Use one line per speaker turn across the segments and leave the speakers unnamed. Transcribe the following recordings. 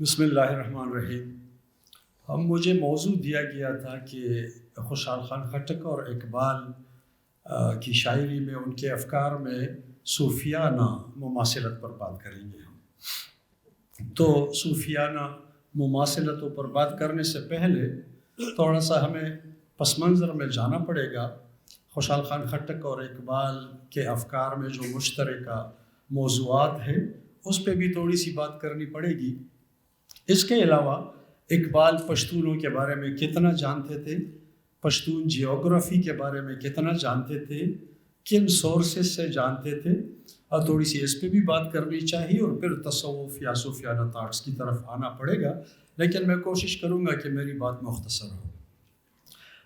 بسم اللہ الرحمن الرحیم۔ مجھے موضوع دیا گیا تھا کہ خوشحال خان خٹک اور اقبال کی شاعری میں ان کے افکار میں صوفیانہ مماثلت پر بات کریں گے ہم۔ تو صوفیانہ مماثلتوں پر بات کرنے سے پہلے تھوڑا سا ہمیں پس منظر میں جانا پڑے گا۔ خوشحال خان خٹک اور اقبال کے افکار میں جو مشترکہ موضوعات ہیں اس پہ بھی تھوڑی سی بات کرنی پڑے گی۔ اس کے علاوہ اقبال پشتونوں کے بارے میں کتنا جانتے تھے، پشتون جیوگرافی کے بارے میں کتنا جانتے تھے، کن سورسز سے جانتے تھے، اور تھوڑی سی اس پہ بھی بات کرنی چاہیے، اور پھر تصوف یا صوفیانہ تھاٹس کی طرف آنا پڑے گا، لیکن میں کوشش کروں گا کہ میری بات مختصر ہو۔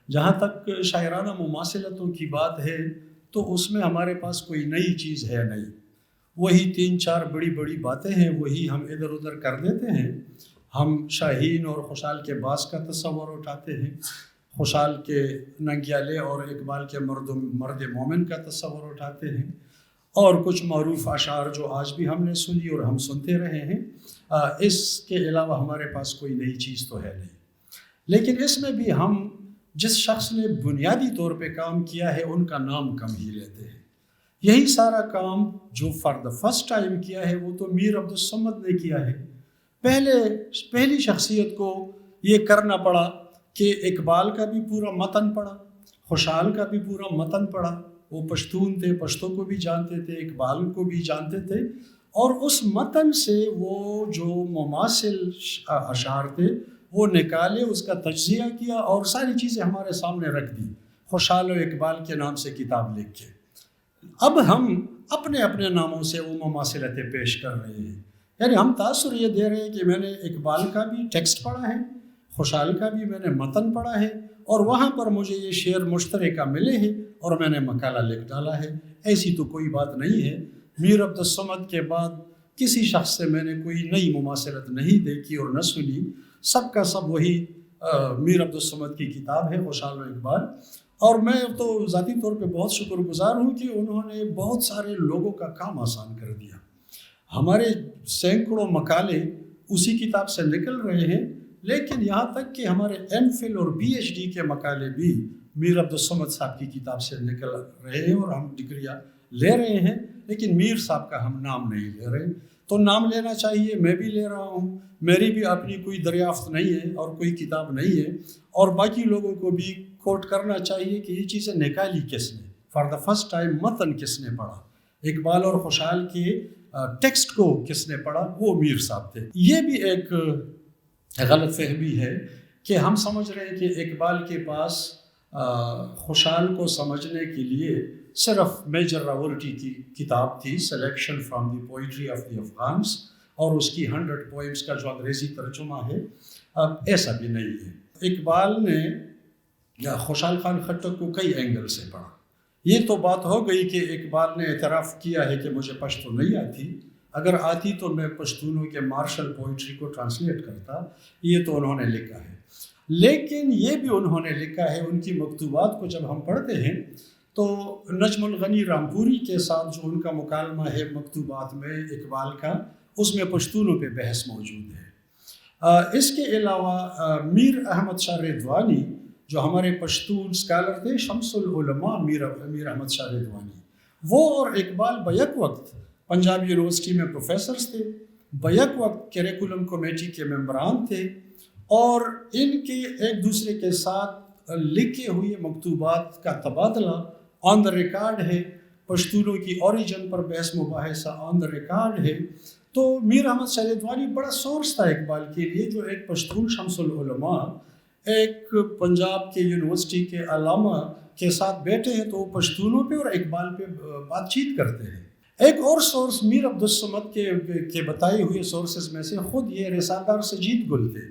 جہاں تک شاعرانہ مماثلتوں کی بات ہے تو اس میں ہمارے پاس کوئی نئی چیز ہے نہیں، وہی 3-4 بڑی باتیں ہیں، وہی ہم ادھر ادھر کر دیتے ہیں۔ ہم شاہین اور خوشحال کے باز کا تصور اٹھاتے ہیں، خوشحال کے ننگیالے اور اقبال کے مرد مومن کا تصور اٹھاتے ہیں، اور کچھ معروف اشعار جو آج بھی ہم نے سنی اور ہم سنتے رہے ہیں۔ اس کے علاوہ ہمارے پاس کوئی نئی چیز تو ہے نہیں، لیکن اس میں بھی ہم جس شخص نے بنیادی طور پہ کام کیا ہے ان کا نام کم ہی لیتے ہیں۔ یہی سارا کام جو فار دا فرسٹ ٹائم کیا ہے وہ تو میر عبدالصمد نے کیا ہے۔ پہلی شخصیت کو یہ کرنا پڑا کہ اقبال کا بھی پورا متن پڑھا، خوشحال کا بھی پورا متن پڑھا۔ وہ پشتون تھے، پشتوں کو بھی جانتے تھے، اقبال کو بھی جانتے تھے، اور اس متن سے وہ جو مماثل اشعار تھے وہ نکالے، اس کا تجزیہ کیا اور ساری چیزیں ہمارے سامنے رکھ دی، خوشحال و اقبال کے نام سے کتاب لکھ کے۔ اب ہم اپنے اپنے ناموں سے وہ مماثلتیں پیش کر رہے ہیں، یعنی ہم تاثر یہ دے رہے ہیں کہ میں نے اقبال کا بھی ٹیکسٹ پڑھا ہے، خوشحال کا بھی میں نے متن پڑھا ہے، اور وہاں پر مجھے یہ شعر مشترکہ ملے ہیں اور میں نے مقالہ لکھ ڈالا ہے۔ ایسی تو کوئی بات نہیں ہے۔ میر عبدالصمد کے بعد کسی شخص سے میں نے کوئی نئی مماثلت نہیں دیکھی اور نہ سنی، سب کا سب وہی میر عبدالصمد کی کتاب ہے خوشحال و اقبال۔ اور میں تو ذاتی طور پہ بہت شکر گزار ہوں کہ انہوں نے بہت سارے لوگوں کا کام آسان کر دیا۔ ہمارے سینکڑوں مقالے اسی کتاب سے نکل رہے ہیں، لیکن یہاں تک کہ ہمارے ایم فل اور پی ایچ ڈی کے مقالے بھی میر عبدالصمد صاحب کی کتاب سے نکل رہے ہیں، اور ہم ڈگریاں لے رہے ہیں، لیکن میر صاحب کا ہم نام نہیں لے رہے۔ تو نام لینا چاہیے، میں بھی لے رہا ہوں، میری بھی اپنی کوئی دریافت نہیں ہے اور کوئی کتاب نہیں ہے، اور باقی لوگوں کو بھی کوٹ کرنا چاہیے کہ یہ چیزیں نکالی کس نے، فار دا فرسٹ ٹائم متن کس نے پڑھا، اقبال اور خوشحال کے ٹیکسٹ کو کس نے پڑھا، وہ میر صاحب تھے۔ یہ بھی ایک غلط فہمی ہے کہ ہم سمجھ رہے ہیں کہ اقبال کے پاس خوشحال کو سمجھنے کے لیے صرف میجر راولٹی کی کتاب تھی، selection from the poetry of the Afghans, اور اس کی 100 پوئمز کا جو انگریزی ترجمہ ہے۔ ایسا بھی نہیں ہے۔ اقبال نے خوشحال خان خٹک کو کئی اینگل سے پڑھا۔ یہ تو بات ہو گئی کہ اقبال نے اعتراف کیا ہے کہ مجھے پشتو نہیں آتی، اگر آتی تو میں پشتونوں کے مارشل پوئٹری کو ٹرانسلیٹ کرتا، یہ تو انہوں نے لکھا ہے۔ لیکن یہ بھی انہوں نے لکھا ہے، ان کی مکتوبات کو جب ہم پڑھتے ہیں تو نجم الغنی رامپوری کے ساتھ جو ان کا مکالمہ ہے مکتوبات میں اقبال کا، اس میں پشتونوں پہ بحث موجود ہے۔ اس کے علاوہ میر احمد شاہ رضوانی جو ہمارے پشتون اسکالر تھے، شمس العلماء میر احمد شاہ رضوانی، وہ اور اقبال بیک وقت پنجاب یونیورسٹی میں پروفیسرز تھے، بیک وقت کریکولم کمیٹی کے ممبران تھے، اور ان کے ایک دوسرے کے ساتھ لکھے ہوئے مکتوبات کا تبادلہ آن دا ریکارڈ ہے، پشتونوں کی اوریجن پر بحث مباحثہ آن دا ریکارڈ ہے۔ تو میر احمد شاہ رضوانی بڑا سورس تھا اقبال کے لیے، جو ایک پشتون شمس العلماء ایک پنجاب کے یونیورسٹی کے علامہ کے ساتھ بیٹھے ہیں تو وہ پشتونوں پہ اور اقبال پہ بات چیت کرتے ہیں۔ ایک اور سورس میر عبدالصمد کے بتائے ہوئے سورسز میں سے خود یہ رسالدار سجید گل تھے۔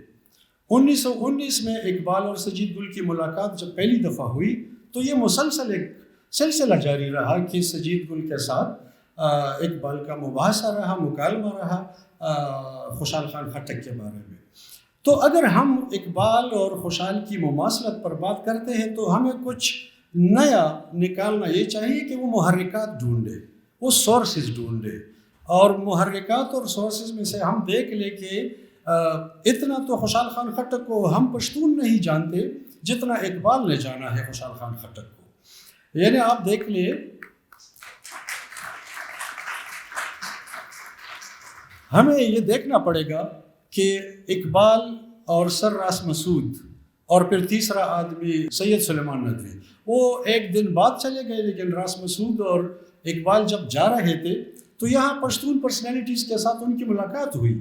1919 میں اقبال اور سجید گل کی ملاقات جب پہلی دفعہ ہوئی تو یہ مسلسل ایک سلسلہ جاری رہا کہ سجید گل کے ساتھ اقبال کا مباحثہ رہا، مکالمہ رہا خوشحال خان خٹک کے بارے میں۔ تو اگر ہم اقبال اور خوشحال کی مماثلت پر بات کرتے ہیں تو ہمیں کچھ نیا نکالنا یہ چاہیے کہ وہ محرکات ڈھونڈے، وہ سورسز ڈھونڈے، اور محرکات اور سورسز میں سے ہم دیکھ لیں کہ اتنا تو خوشحال خان خٹک کو ہم پشتون نہیں جانتے جتنا اقبال نے جانا ہے خوشحال خان خٹک کو. یعنی آپ دیکھ لیں ہمیں یہ دیکھنا پڑے گا کہ اقبال اور سر راس مسعود اور پھر تیسرا آدمی سید سلیمان ندوی وہ ایک دن بعد چلے گئے، لیکن راس مسعود اور اقبال جب جا رہے تھے تو یہاں پشتون پرسنالٹیز کے ساتھ ان کی ملاقات ہوئی.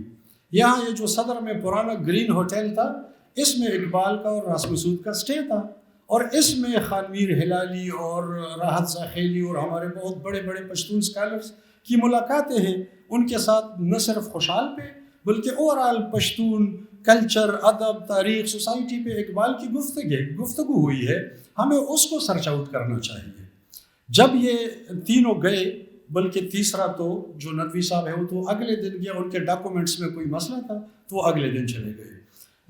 یہاں یہ جو صدر میں پرانا گرین ہوٹل تھا اس میں اقبال کا اور راس مسعود کا سٹے تھا، اور اس میں خان میر ہلالی اور راحت زاخیلی اور ہمارے بہت بڑے بڑے پشتون اسکالرز کی ملاقاتیں ہیں. ان کے ساتھ نہ صرف خوشحال پہ بلکہ اوورال پشتون کلچر، ادب، تاریخ، سوسائٹی پہ اقبال کی گفتگو ہوئی ہے. ہمیں اس کو سرچ آؤٹ کرنا چاہیے. جب یہ تینوں گئے، بلکہ تیسرا تو جو ندوی صاحب ہے وہ تو اگلے دن گیا، ان کے ڈاکومنٹس میں کوئی مسئلہ تھا تو وہ اگلے دن چلے گئے.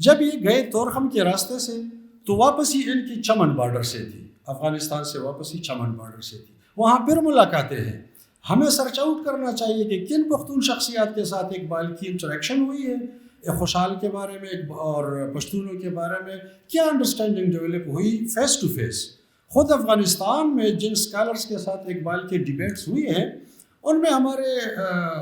جب یہ گئے تورخم کے راستے سے تو واپسی ان کی چمن بارڈر سے تھی، افغانستان سے واپسی چمن بارڈر سے تھی. وہاں پھر ملاقاتیں ہیں. ہمیں سرچ آؤٹ کرنا چاہیے کہ کن پختون شخصیات کے ساتھ اقبال کی انٹریکشن ہوئی ہے، خوشحال کے بارے میں اور پشتونوں کے بارے میں کیا انڈرسٹینڈنگ ڈیولپ ہوئی فیس ٹو فیس. خود افغانستان میں جن اسکالرس کے ساتھ اقبال کے ڈیبیٹس ہوئے ہیں ان میں ہمارے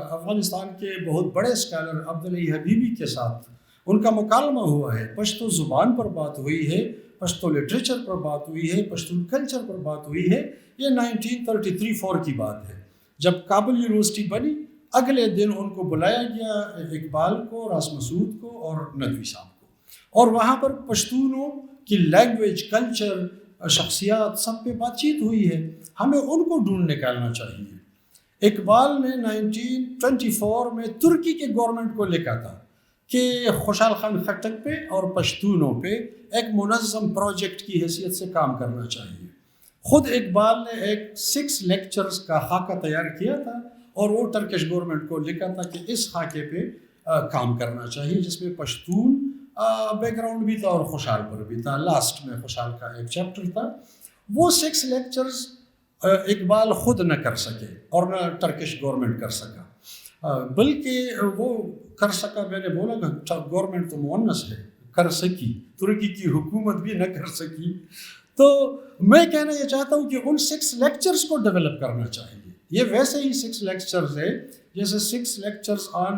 افغانستان کے بہت بڑے اسکالر عبدالعلی حبیبی کے ساتھ ان کا مکالمہ ہوا ہے. پشتو زبان پر بات ہوئی ہے، پشتو لٹریچر پر بات ہوئی ہے، پشتون کلچر پر بات ہوئی ہے. یہ 1933-4 کی بات ہے جب کابل یونیورسٹی بنی. اگلے دن ان کو بلایا گیا، اقبال کو، راس مسعود کو اور ندوی صاحب کو، اور وہاں پر پشتونوں کی لینگویج، کلچر، شخصیات سب پہ بات چیت ہوئی ہے. ہمیں ان کو ڈھونڈ نکالنا چاہیے. اقبال نے 1924 میں ترکی کے گورنمنٹ کو لکھا تھا کہ خوشحال خان خٹک پہ اور پشتونوں پہ ایک منظم پروجیکٹ کی حیثیت سے کام کرنا چاہیے. خود اقبال نے ایک 6 لیکچرز کا خاکہ تیار کیا تھا اور وہ ٹرکش گورنمنٹ کو لکھا تھا کہ اس خاکے پہ کام کرنا چاہیے، جس میں پشتون بیک گراؤنڈ بھی تھا اور خوشحال پر بھی تھا. لاسٹ میں خوشحال کا ایک چیپٹر تھا. وہ 6 لیکچرز اقبال خود نہ کر سکے اور نہ ٹرکش گورنمنٹ کر سکا، بلکہ وہ کر سکا، میں نے بولا کہ گورنمنٹ تو مؤنث ہے، کر سکی، ترکی کی حکومت بھی نہ کر سکی. تو میں کہنا یہ چاہتا ہوں کہ ان 6 لیکچرز کو ڈیولپ کرنا چاہیے. یہ ویسے ہی 6 لیکچرز ہے جیسے 6 لیکچرز آن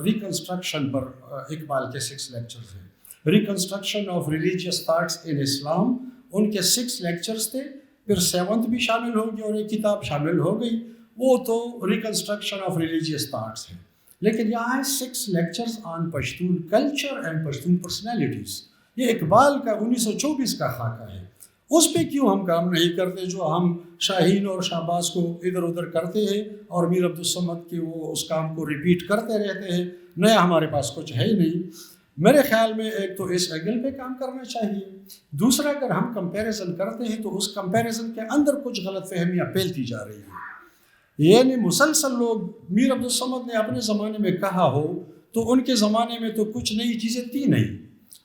ریکنسٹرکشن پر اقبال کے 6 لیکچرز ہیں. Reconstruction of religious thoughts in Islam ان کے 6 لیکچرز تھے. پھر 7th بھی شامل ہو گئی اور ایک کتاب شامل ہو گئی، وہ تو ریکنسٹرکشن آف ریلیجیس تھاٹس ہے. لیکن یہاں ہے 6 lectures on Pashtun culture and Pashtun personalities. یہ اقبال کا 1924 کا خاکہ ہے. اس پہ کیوں ہم کام نہیں کرتے جو ہم شاہین اور شہباز کو ادھر ادھر کرتے ہیں اور میر عبدالصمد کے وہ اس کام کو ریپیٹ کرتے رہتے ہیں. نیا ہمارے پاس کچھ ہے ہی نہیں. میرے خیال میں ایک تو اس اینگل پہ کام کرنا چاہیے. دوسرا اگر ہم کمپیریزن کرتے ہیں تو اس کمپیریزن کے اندر کچھ غلط فہمیاں پھیلتی جا رہی ہیں. یعنی مسلسل لوگ میر عبدالصمد نے اپنے زمانے میں کہا ہو تو ان کے زمانے میں تو کچھ نئی چیزیں تھی نہیں.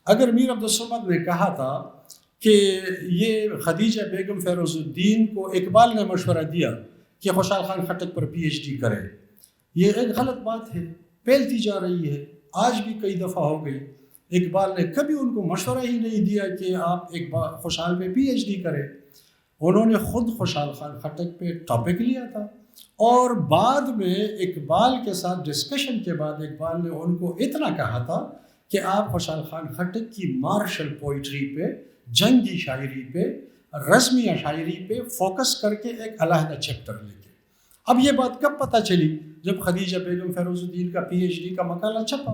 اگر میر عبدالصمد نے کہا تھا کہ یہ خدیجہ بیگم فیروز الدین کو اقبال نے مشورہ دیا کہ خوشحال خان خٹک پر PhD کرے، یہ ایک غلط بات ہے، پھیلتی جا رہی ہے. آج بھی کئی دفعہ ہو گئی. اقبال نے کبھی ان کو مشورہ ہی نہیں دیا کہ آپ خوشحال پہ PhD کریں. انہوں نے خود خوشحال خان خٹک پہ ٹاپک لیا تھا اور بعد میں اقبال کے ساتھ ڈسکشن کے بعد اقبال نے ان کو اتنا کہا تھا کہ آپ خوشحال خان خٹک کی مارشل پوئٹری پہ، جنگی شاعری پہ، رزمیہ شاعری پہ فوکس کر کے ایک علیحدہ چیپٹر لے کے. اب یہ بات کب پتہ چلی؟ جب خدیجہ بیگم فیروز الدین کا PhD کا مقالہ چھپا،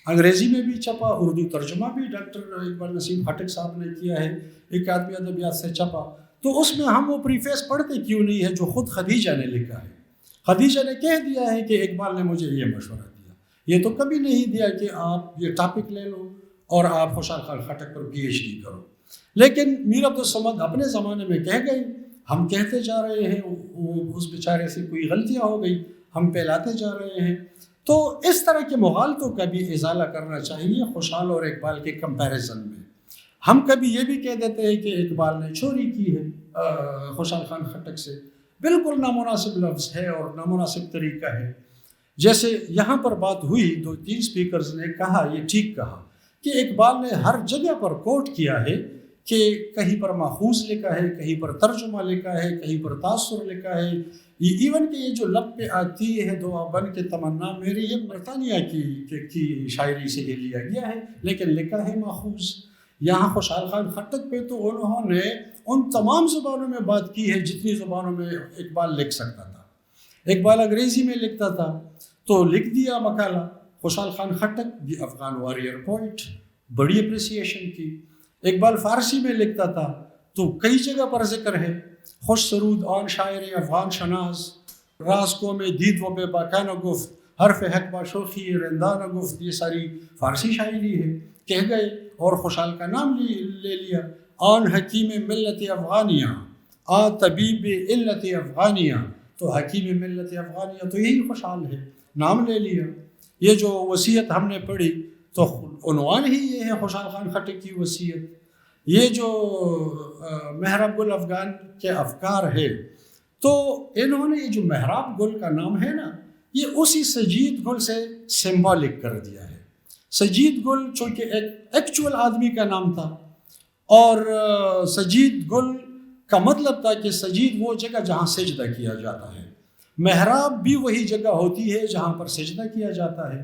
انگریزی میں بھی چھپا، اردو ترجمہ بھی ڈاکٹر اقبال نسیم خٹک صاحب نے کیا ہے، اکادمی ادبیات سے چھپا. تو اس میں ہم وہ پریفیس پڑھتے کیوں نہیں ہے جو خود خدیجہ نے لکھا ہے؟ خدیجہ نے کہہ دیا ہے کہ اقبال نے مجھے یہ مشورہ دیا. یہ تو کبھی نہیں دیا کہ آپ یہ ٹاپک لے لو اور آپ خوشحال خان خٹک پر PhD کرو. لیکن میر عبدالصمد اپنے زمانے میں کہہ گئے، ہم کہتے جا رہے ہیں، اس بیچارے سے کوئی غلطیاں ہو گئی، ہم پھیلاتے جا رہے ہیں. تو اس طرح کے مغالطوں کا بھی ازالہ کرنا چاہیے خوشحال اور اقبال کے کمپیریزن میں. ہم کبھی یہ بھی کہہ دیتے ہیں کہ اقبال نے چوری کی ہے خوشحال خان خٹک سے. بالکل نامناسب لفظ ہے اور نامناسب طریقہ ہے. جیسے یہاں پر بات ہوئی 2-3 سپیکرز نے کہا، یہ ٹھیک کہا کہ اقبال نے ہر جگہ پر کوٹ کیا ہے کہ کہیں پر ماخوذ لکھا ہے، کہیں پر ترجمہ لکھا ہے، کہیں پر تاثر لکھا ہے، ایون کہ یہ جو لب پہ آتی ہے دعا بن کے تمنا میری، یہ برطانیہ کی شاعری سے یہ لیا گیا ہے، لیکن لکھا ہے ماخوذ۔ یہاں خوشحال خان خٹک پہ تو انہوں نے ان تمام زبانوں میں بات کی ہے جتنی زبانوں میں اقبال لکھ سکتا تھا۔ اقبال انگریزی میں لکھتا تھا تو لکھ دیا مقالہ، خوشحال خان خٹک دی افغان واریر پوئٹ، بڑی اپریسیشن کی۔ اقبال فارسی میں لکھتا تھا تو کئی جگہ پر ذکر ہے، خوش سرود آن شاعر افغان شناز، راز کو میں دید و بے باکانہ گفت، حرف حق با شوخی رندانہ گفت، یہ ساری فارسی شاعری ہے، کہہ گئے اور خوشحال کا نام لے لیا۔ آن حکیم ملت افغانیہ، آ طبیب علت افغانیہ، تو حکیم ملت افغانیہ تو یہی خوشحال ہے، نام لے لیا۔ یہ جو وصیت ہم نے پڑھی تو عنوان ہی یہ ہے خوشحال خان خٹک کی وصیت۔ یہ جو محراب گل افغان کے افکار ہے، تو انہوں نے یہ جو محراب گل کا نام ہے نا، یہ اسی سجید گل سے سمبولک کر دیا ہے۔ سجید گل چونکہ ایک ایکچول آدمی کا نام تھا، اور سجید گل کا مطلب تھا کہ سجید وہ جگہ جہاں سجدہ کیا جاتا ہے، محراب بھی وہی جگہ ہوتی ہے جہاں پر سجدہ کیا جاتا ہے،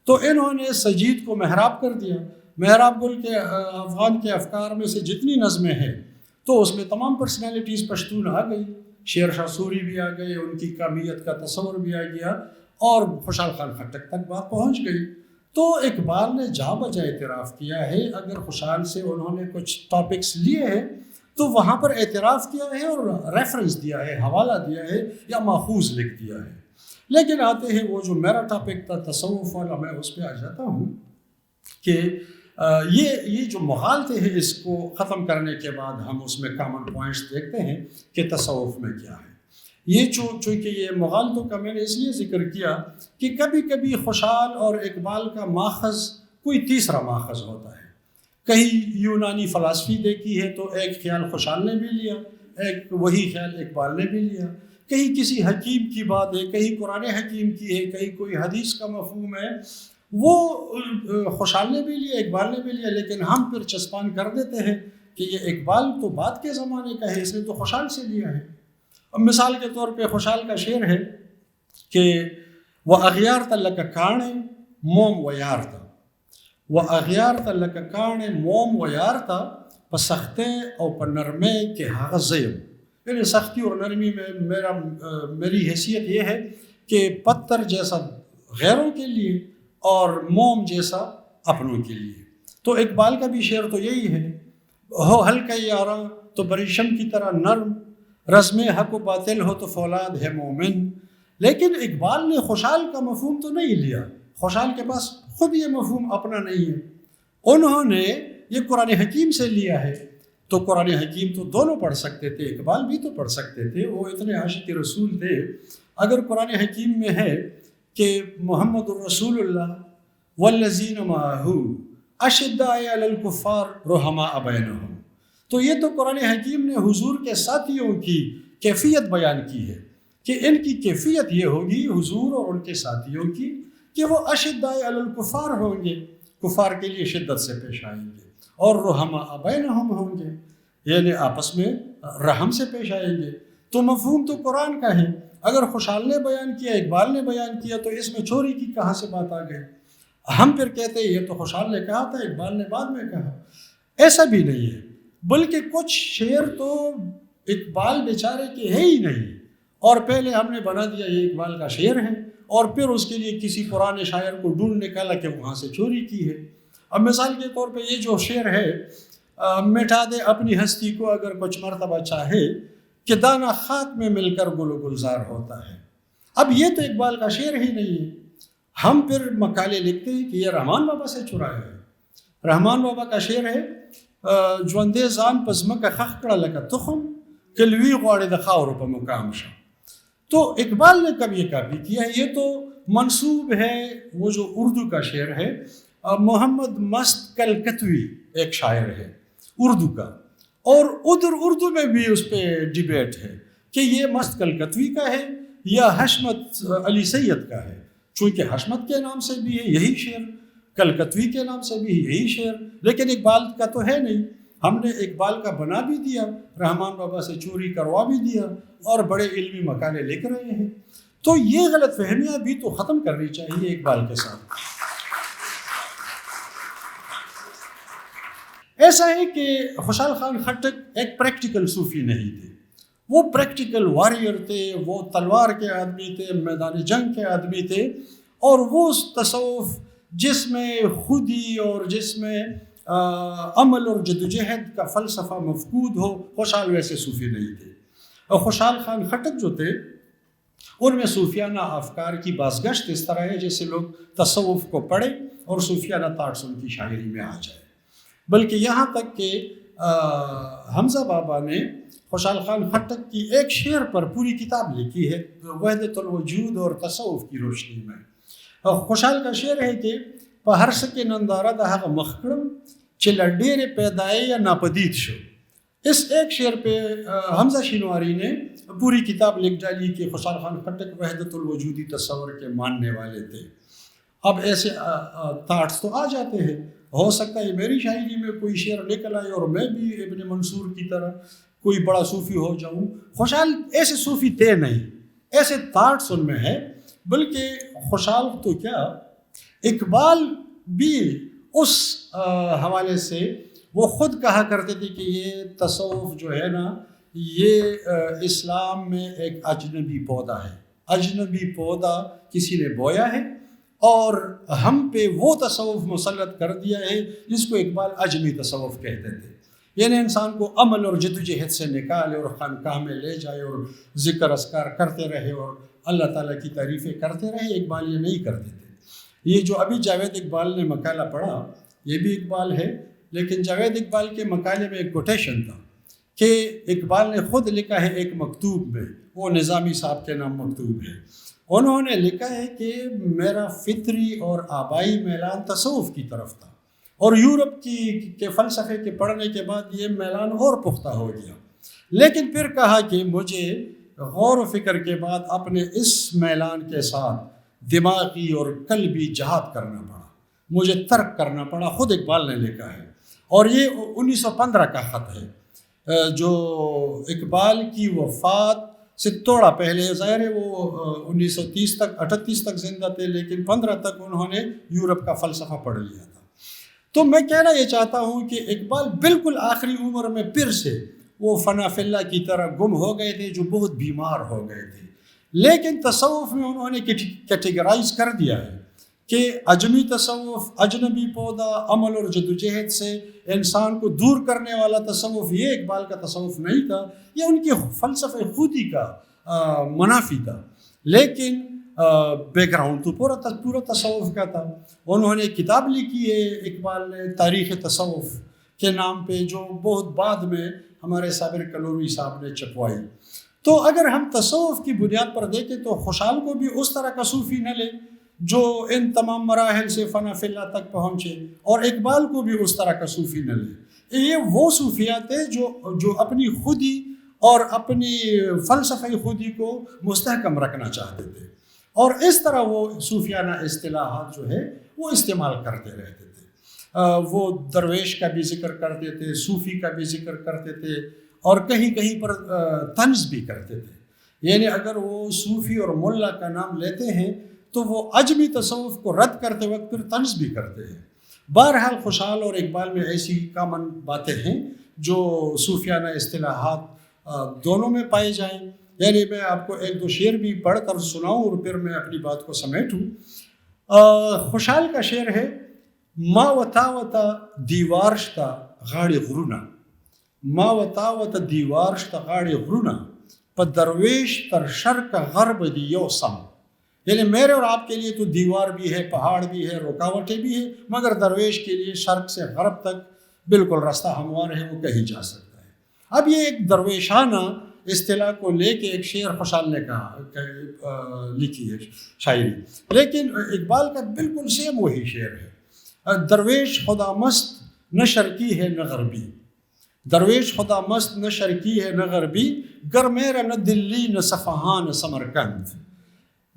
تو انہوں نے سجید کو محراب کر دیا۔ محراب گل کے افغان کے افکار میں سے جتنی نظمیں ہیں تو اس میں تمام پرسنالٹیز پشتون آ گئی، شیر شاہ سوری بھی آ گئے، ان کی کامیت کا تصور بھی آ گیا، اور خوشحال خان خٹک تک بات پہنچ گئی۔ تو اقبال نے جا بجا اعتراف کیا ہے، اگر خوشحال سے انہوں نے کچھ ٹاپکس لیے ہیں تو وہاں پر اعتراف کیا ہے اور ریفرنس دیا ہے، حوالہ دیا ہے یا ماخوذ لکھ دیا ہے۔ لیکن آتے ہیں وہ جو میرا ٹاپک تھا تصوف والا، میں اس پہ آ جاتا ہوں کہ یہ جو مغالطے ہیں اس کو ختم کرنے کے بعد ہم اس میں کامن پوائنٹس دیکھتے ہیں کہ تصوف میں کیا ہے۔ یہ چونکہ یہ مغالطوں کا میں نے اس لیے ذکر کیا کہ کبھی کبھی خوشحال اور اقبال کا ماخذ کوئی تیسرا ماخذ ہوتا ہے۔ کہیں یونانی فلسفی دیکھی ہے تو ایک خیال خوشحال نے بھی لیا، ایک وہی خیال اقبال نے بھی لیا، کہیں کسی حکیم کی بات ہے، کہیں قرآن حکیم کی ہے، کہیں کوئی حدیث کا مفہوم ہے، وہ خوشحال نے بھی لیا، اقبال نے بھی لیا، لیکن ہم پھر چسپان کر دیتے ہیں کہ یہ اقبال تو بعد کے زمانے کا ہے، اس نے تو خوشحال سے لیا ہے۔ اب مثال کے طور پہ خوشحال کا شعر ہے کہ وَأَغْيَارْتَ لَكَ كَانِ موم وَيَارْتَ، وَأَغْيَارْتَ لَكَ كَانِ موم وَيَارْتَ پسختے اور پنرمے کے حغزیم، یعنی سختی اور نرمی میں میری حیثیت یہ ہے کہ پتھر جیسا غیروں کے لیے اور موم جیسا اپنوں کے لیے۔ تو اقبال کا بھی شعر تو یہی ہے، ہو ہلکا یاراں تو بریشم کی طرح نرم، رزم حق و باطل ہو تو فولاد ہے مومن۔ لیکن اقبال نے خوشحال کا مفہوم تو نہیں لیا، خوشحال کے پاس خود یہ مفہوم اپنا نہیں ہے، انہوں نے یہ قرآن حکیم سے لیا ہے۔ تو قرآن حکیم تو دونوں پڑھ سکتے تھے، اقبال بھی تو پڑھ سکتے تھے، وہ اتنے عاشق رسول تھے۔ اگر قرآن حکیم میں ہے کہ محمد الرسول اللہ والذین معہ اشداء علی الکفار رحماء بینہم، تو یہ تو قرآن حکیم نے حضور کے ساتھیوں کی کیفیت بیان کی ہے کہ ان کی کیفیت یہ ہوگی، حضور اور ان کے ساتھیوں کی، کہ وہ اشداء علی الکفار ہوں گے، کفار کے لیے شدت سے پیش آئیں گے، اور رحماء بینہم ہوں گے، یعنی آپس میں رحم سے پیش آئیں گے۔ تو مفہوم تو قرآن کا ہے، اگر خوشحال نے بیان کیا، اقبال نے بیان کیا، تو اس میں چوری کی کہاں سے بات آ گئی؟ ہم پھر کہتے ہیں یہ تو خوشحال نے کہا تھا، اقبال نے بعد میں کہا۔ ایسا بھی نہیں ہے، بلکہ کچھ شعر تو اقبال بیچارے کے ہے ہی نہیں، اور پہلے ہم نے بنا دیا یہ اقبال کا شعر ہے، اور پھر اس کے لیے کسی پرانے شاعر کو ڈھونڈ نکالا کہ وہاں سے چوری کی ہے۔ اب مثال کے طور پہ یہ جو شعر ہے، مٹا دے اپنی ہستی کو اگر کچھ مرتبہ چاہے، کہ دانہ خاک میں مل کر گل و گلزار ہوتا ہے۔ اب یہ تو اقبال کا شعر ہی نہیں ہے، ہم پھر مقالے لکھتے ہیں کہ یہ رحمان بابا سے چرایا ہے۔ رحمان بابا کا شعر ہے ژوندے ځان په ځمکه خښ کړه لکه تخم که لوی غواړي د خاورو په مقام شه۔ تو اقبال نے کب یہ کاپی کیا ہے؟ یہ تو منسوب ہے، وہ جو اردو کا شعر ہے، محمد مست کلکتوی ایک شاعر ہے اردو کا، اور ادھر اردو میں بھی اس پہ ڈیبیٹ ہے کہ یہ مست کلکتوی کا ہے یا حشمت علی سید کا ہے۔ چونکہ حشمت کے نام سے بھی ہے یہی شعر، کلکتوی کے نام سے بھی یہی شعر، لیکن اقبال کا تو ہے نہیں. ہم نے اقبال کا بنا بھی دیا، رحمان بابا سے چوری کروا بھی دیا، اور بڑے علمی مقالے لکھ رہے ہیں. تو یہ غلط فہمیاں بھی تو ختم کرنی چاہیے اقبال کے ساتھ. ایسا ہے کہ خوشحال خان خٹک ایک پریکٹیکل صوفی نہیں تھے، وہ پریکٹیکل واریر تھے، وہ تلوار کے آدمی تھے، میدان جنگ کے آدمی تھے. اور وہ تصوف جس میں خودی اور جس میں عمل اور جدوجہد کا فلسفہ مفقود ہو، خوشحال ویسے صوفی نہیں تھے. اور خوشحال خان خٹک جو تھے ان میں صوفیانہ افکار کی بازگشت اس طرح ہے جیسے لوگ تصوف کو پڑھیں اور صوفیانہ تاٹس ان کی شاعری میں آ جائے. بلکہ یہاں تک کہ حمزہ بابا نے خوشحال خان خٹک کی ایک شعر پر پوری کتاب لکھی ہے، وحدت الوجود اور تصوف کی روشنی میں. خوشحال کا شعر ہے کہ ہر سکے نندارہ دہا مخکڑم چلا ڈیر پیدائے یا ناپدید شو. اس ایک شعر پہ حمزہ شینواری نے پوری کتاب لکھ ڈالی کہ خوشحال خان خٹک وحدت الوجودی تصور کے ماننے والے تھے. اب ایسے تھاٹس تو آ جاتے ہیں، ہو سکتا ہے میری شاعری میں کوئی شعر نکل آئے اور میں بھی ابن منصور کی طرح کوئی بڑا صوفی ہو جاؤں. خوشحال ایسے صوفی تھے نہیں، ایسے تھاٹس ان میں ہے. بلکہ خوشحال تو کیا، اقبال بھی اس حوالے سے وہ خود کہا کرتے تھے کہ یہ تصوف جو ہے نا یہ اسلام میں ایک اجنبی پودا ہے، اجنبی پودا کسی نے بویا ہے اور ہم پہ وہ تصوف مسلط کر دیا ہے جس کو اقبال اجمی تصوف کہتے تھے. یعنی انسان کو عمل اور جدوجہد سے نکالے اور خانقاہ میں لے جائے اور ذکر اذکار کرتے رہے اور اللہ تعالیٰ کی تعریفیں کرتے رہے. اقبال یہ نہیں کرتے تھے. یہ جو ابھی جاوید اقبال نے مقالہ پڑھا یہ بھی اقبال ہے، لیکن جاوید اقبال کے مقالے میں ایک کوٹیشن تھا کہ اقبال نے خود لکھا ہے ایک مکتوب میں، وہ نظامی صاحب کے نام مکتوب ہے. انہوں نے لکھا ہے کہ میرا فطری اور آبائی میلان تصوف کی طرف تھا، اور یورپ کے فلسفے کے پڑھنے کے بعد یہ میلان اور پختہ ہو گیا. لیکن پھر کہا کہ مجھے غور و فکر کے بعد اپنے اس میلان کے ساتھ دماغی اور قلبی جہاد کرنا پڑا، مجھے ترک کرنا پڑا. خود اقبال نے لکھا ہے، اور یہ 1915 کا خط ہے جو اقبال کی وفات سے تھوڑا پہلے. ظاہر ہے وہ 1930 تک 38 تک زندہ تھے، لیکن 15 تک انہوں نے یورپ کا فلسفہ پڑھ لیا تھا. تو میں کہنا یہ چاہتا ہوں کہ اقبال بالکل آخری عمر میں پھر سے وہ فنا فی اللہ کی طرح گم ہو گئے تھے جو بہت بیمار ہو گئے تھے. لیکن تصوف میں انہوں نے کیٹیگرائز کر دیا ہے کہ اجمی تصوف، اجنبی پودا، عمل اور جدوجہد سے انسان کو دور کرنے والا تصوف یہ اقبال کا تصوف نہیں تھا، یہ ان کے فلسفے خودی کا منافی تھا. لیکن بیک گراؤنڈ تو پورا تصوف کا تھا. انہوں نے کتاب لکھی ہے اقبال نے تاریخ تصوف کے نام پہ، جو بہت بعد میں ہمارے صابر کلوری صاحب نے چھپوائی. تو اگر ہم تصوف کی بنیاد پر دیکھیں تو خوشحال کو بھی اس طرح کا صوفی نہ لے جو ان تمام مراحل سے فنا فی اللہ تک پہنچے، اور اقبال کو بھی اس طرح کا صوفی نہ لے. یہ وہ صوفیات ہے جو اپنی خودی اور اپنی فلسفی خودی کو مستحکم رکھنا چاہتے تھے، اور اس طرح وہ صوفیانہ اصطلاحات جو ہے وہ استعمال کرتے رہتے تھے. وہ درویش کا بھی ذکر کرتے تھے، صوفی کا بھی ذکر کرتے تھے، اور کہیں کہیں پر طنز بھی کرتے تھے. یعنی اگر وہ صوفی اور ملا کا نام لیتے ہیں تو وہ اجمی تصوف کو رد کرتے وقت پھر طنز بھی کرتے ہیں. بہرحال خوشحال اور اقبال میں ایسی کامن باتیں ہیں جو صوفیانہ اصطلاحات دونوں میں پائے جائیں. یعنی میں آپ کو ایک دو شعر بھی پڑھ کر سناؤں اور پھر میں اپنی بات کو سمیٹوں. خوشحال کا شعر ہے: ما وطاوت دیوارشتا غاڑی غرونا، ما وطاوت دیوارشتا غاڑی غرونا پا درویش تر شرق غرب دیو سم. یعنی میرے اور آپ کے لیے تو دیوار بھی ہے، پہاڑ بھی ہے، رکاوٹیں بھی ہیں، مگر درویش کے لیے شرق سے غرب تک بالکل راستہ ہموار ہے، وہ کہیں جا سکتا ہے. اب یہ ایک درویشانہ اصطلاح کو لے کے ایک شعر خوشحال نے لکھی ہے شاعری، لیکن اقبال کا بالکل سیم وہی شعر ہے: درویش خدا مست نہ شرقی ہے نہ غربی، درویش خدا مست نہ شرقی ہے نہ غربی، گر میرا نہ دلی نہ صفحان سمرقند.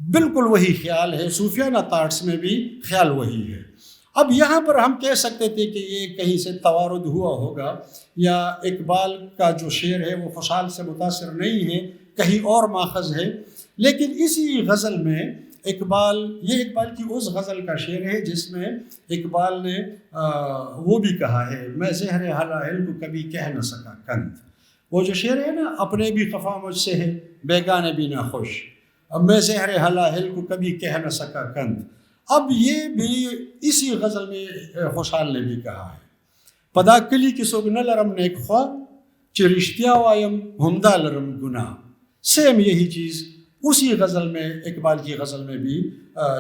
بالکل وہی خیال ہے، صوفیانہ تھاٹس میں بھی خیال وہی ہے۔ اب یہاں پر ہم کہہ سکتے تھے کہ یہ کہیں سے توارد ہوا ہوگا، یا اقبال کا جو شعر ہے وہ خوشحال سے متاثر نہیں ہے، کہیں اور ماخذ ہے۔ لیکن اسی غزل میں یہ اقبال کی اس غزل کا شعر ہے جس میں اقبال نے وہ بھی کہا ہے، میں زہر حلائل کو کبھی کہہ نہ سکا کند۔ وہ جو شعر ہے نا، اپنے بھی خفا مجھ سے ہے، بیگانے بھی نہ خوش، اب میں زہر حلائل کو کبھی کہہ نہ سکا کند۔ اب یہ بھی اسی غزل میں خوشحال نے بھی کہا ہے، پدا کلی کی سوگ نہ لرم نیک خواہ چرشتیا وایم ہمدا لرم گناہ۔ سیم یہی چیز اسی غزل میں، اقبال کی غزل میں بھی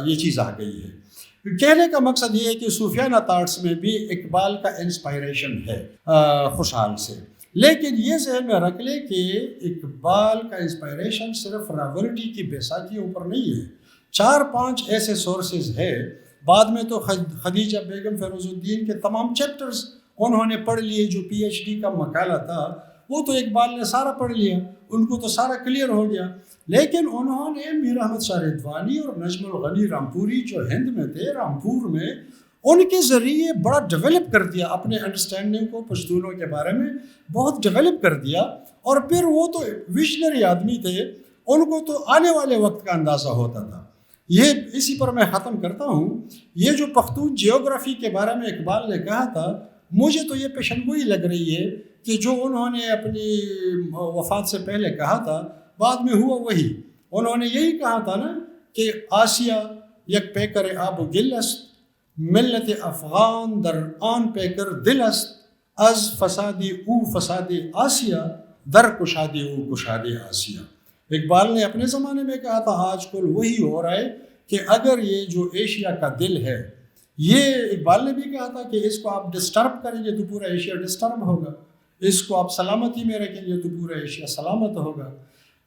یہ چیز آ گئی ہے۔ کہنے کا مقصد یہ ہے کہ صوفیانہ تھاٹس میں بھی اقبال کا انسپائریشن ہے خوشحال سے، لیکن یہ ذہن میں رکھ لے کہ اقبال کا انسپائریشن صرف راولٹی کی بیساکھیوں پر نہیں ہے، 4-5 ایسے سورسز ہے۔ بعد میں تو خدیجہ بیگم فیروز الدین کے تمام چیپٹرز انہوں نے پڑھ لیے، جو پی ایچ ڈی کا مقالہ تھا وہ تو اقبال نے سارا پڑھ لیا، ان کو تو سارا کلیئر ہو گیا۔ لیکن انہوں نے میر احمد شاہ رضوانی اور نجم الغنی رامپوری جو ہند میں تھے، رامپور میں، ان کے ذریعے بڑا ڈیولپ کر دیا اپنے انڈرسٹینڈنگ کو، پشتونوں کے بارے میں بہت ڈیولپ کر دیا۔ اور پھر وہ تو ویژنری آدمی تھے، ان کو تو آنے والے وقت کا اندازہ ہوتا تھا۔ یہ اسی پر میں ختم کرتا ہوں۔ یہ جو پختون جیوگرافی کے بارے میں اقبال نے کہا تھا، مجھے تو یہ پیشن گوئی لگ رہی ہے کہ جو انہوں نے اپنی وفات سے پہلے کہا تھا، بعد میں ہوا وہی۔ انہوں نے یہی کہا تھا نا کہ آسیہ یک پیکر آب و گل است، ملت افغان در آن پیکر دل است، از فسادی او فساد آسیہ در کشادی او کشاد آسیہ۔ اقبال نے اپنے زمانے میں کہا تھا، آج کل وہی ہو رہا ہے کہ اگر یہ جو ایشیا کا دل ہے، یہ اقبال نے بھی کہا تھا کہ اس کو آپ ڈسٹرب کریں گے تو پورا ایشیا ڈسٹرب ہوگا، اس کو آپ سلامتی میں رکھیں گے تو پورا ایشیا سلامت ہوگا۔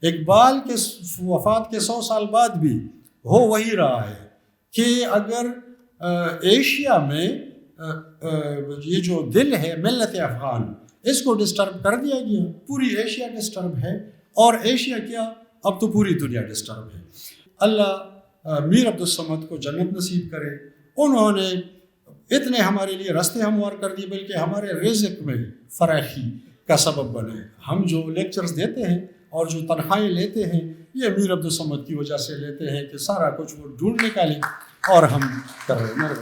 اقبال کے وفات کے 100 سال بعد بھی ہو وہی رہا ہے کہ اگر ایشیا میں یہ جو دل ہے ملت افغان، اس کو ڈسٹرب کر دیا گیا، پوری ایشیا ڈسٹرب ہے، اور ایشیا کیا، اب تو پوری دنیا ڈسٹرب ہے۔ اللہ میر عبدالصمد کو جنت نصیب کرے۔ انہوں نے اتنے ہمارے لیے راستے ہموار کر دیے، بلکہ ہمارے رزق میں فراخی کا سبب بنے۔ ہم جو لیکچرز دیتے ہیں اور جو تنخواہیں لیتے ہیں، یہ میر عبدالصمد کی وجہ سے لیتے ہیں کہ سارا کچھ وہ ڈھونڈ نکالیں اور ہم کر رہے ہیں۔